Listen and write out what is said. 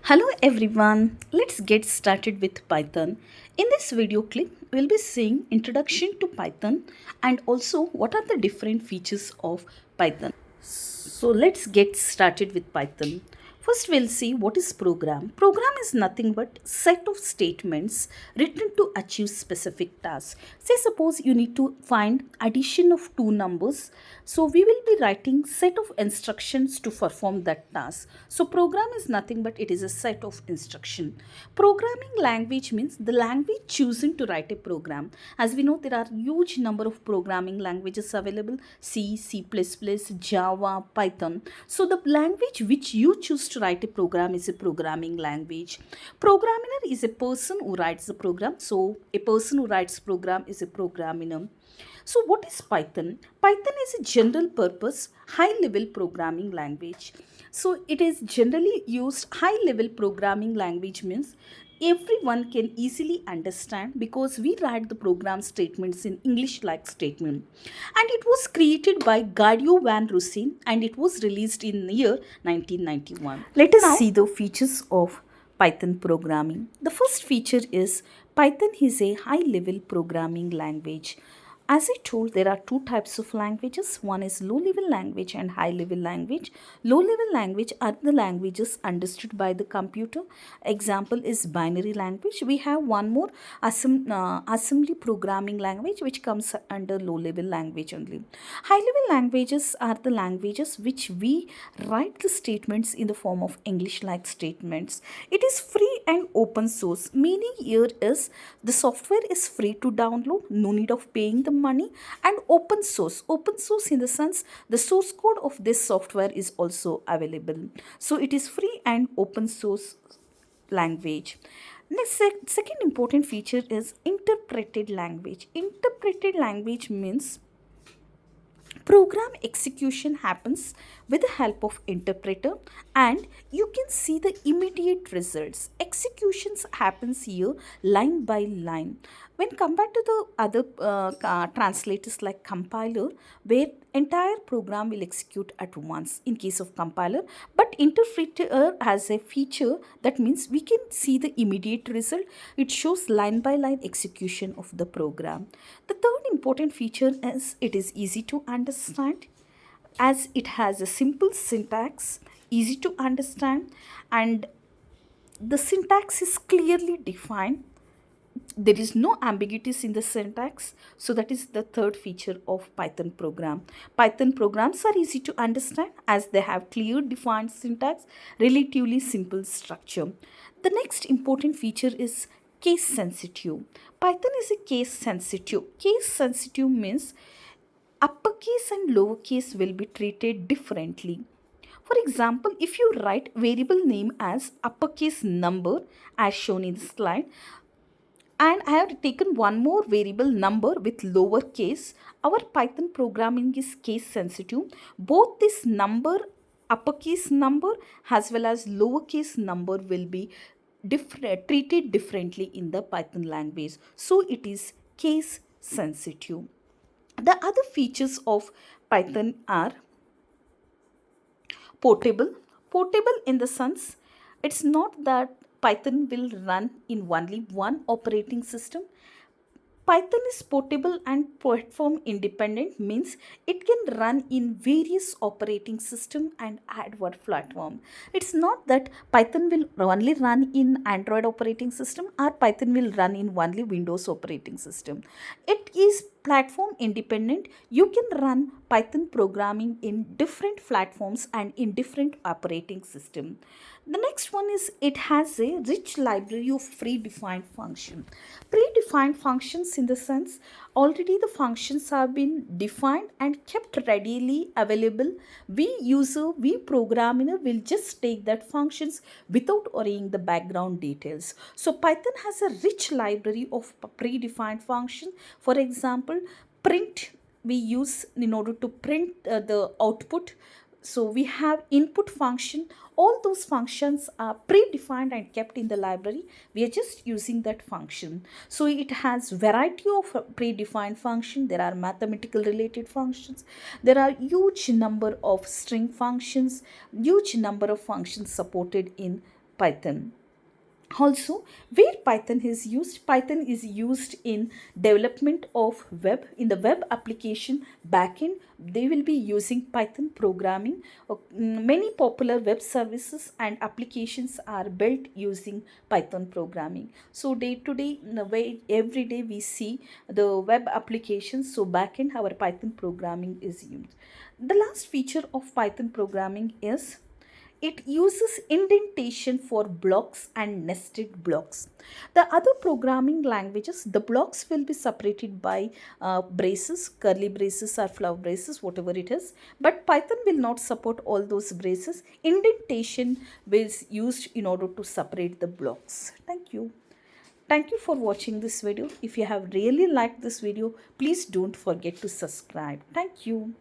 Hello everyone, let's get started with Python. In this video clip, we'll be seeing introduction to Python and also what are the different features of Python. So let's get started with Python. First we'll see what is program. Program is nothing but set of statements written to achieve specific tasks. Say suppose you need to find addition of two numbers. So we will be writing set of instructions to perform that task. So program is nothing but it is a set of instruction. Programming language means the language chosen to write a program. As we know there are huge number of programming languages available: C, C++, Java, Python. So the language which you choose to write a program is a programming language. Programmer is a person who writes the program. So a person who writes program is a programmer. So what is Python? Python is a general purpose high level programming language. So it is generally used. High level programming language means everyone can easily understand because we write the program statements in English like statement. And it was created by Gadio van Roosijn and it was released in the year 1991. Let us see the features of Python programming. The first feature is Python is a high level programming language. As I told, there are two types of languages. One is low level language and high level language. Low level language are the languages understood by the computer. Example is binary language. We have one more assembly programming language which comes under low level language only. High level languages are the languages which we write the statements in the form of English like statements. It is free and open source. Meaning here is the software is free to download, no need of paying the money, and open source. Open source in the sense the source code of this software is also available. So it is free and open source language. Next, second important feature is interpreted language. Interpreted language means program execution happens with the help of interpreter and you can see the immediate results. Executions happens here line by line when compared to the other translators like compiler, where entire program will execute at once in case of compiler, but interpreter has a feature that means we can see the immediate result. It shows line by line execution of the program. The third important feature is it is easy to understand, as it has a simple syntax, easy to understand, and the syntax is clearly defined. There is no ambiguities in the syntax. So that is the third feature of Python program. Python programs are easy to understand as they have clear defined syntax, relatively simple structure. The next important feature is case sensitive. Python is a case sensitive. Case sensitive means uppercase and lowercase will be treated differently. For example, if you write variable name as uppercase number as shown in the slide, and I have taken one more variable number with lowercase, our Python programming is case sensitive. Both this number, uppercase number as well as lowercase number will be treated differently in the Python language. So it is case sensitive. The other features of Python are portable. Portable in the sense it's not that Python will run in only one operating system. Python is portable and platform independent, means it can run in various operating system and hardware platform. It's not that Python will only run in Android operating system or Python will run in only Windows operating system. It is platform independent. You can run Python programming in different platforms and in different operating system. The next one is it has a rich library of predefined function. Predefined functions in the sense already the functions have been defined and kept readily available. We programmer will just take that functions without worrying the background details. So Python has a rich library of predefined function. For example, print we use in order to print the output. So we have input function. All those functions are predefined and kept in the library. We are just using that function. So it has variety of predefined function. There are mathematical related functions. There are huge number of string functions, huge number of functions supported in Python. Also, where Python is used in development of web, in the web application backend. They will be using Python programming. Many popular web services and applications are built using Python programming. So day to day, in the way every day we see the web applications, so backend our Python programming is used. The last feature of Python programming is it uses indentation for blocks and nested blocks. The other programming languages, the blocks will be separated by braces, curly braces or flower braces, whatever it is. But Python will not support all those braces. Indentation is used in order to separate the blocks. Thank you. Thank you for watching this video. If you have really liked this video, please don't forget to subscribe. Thank you.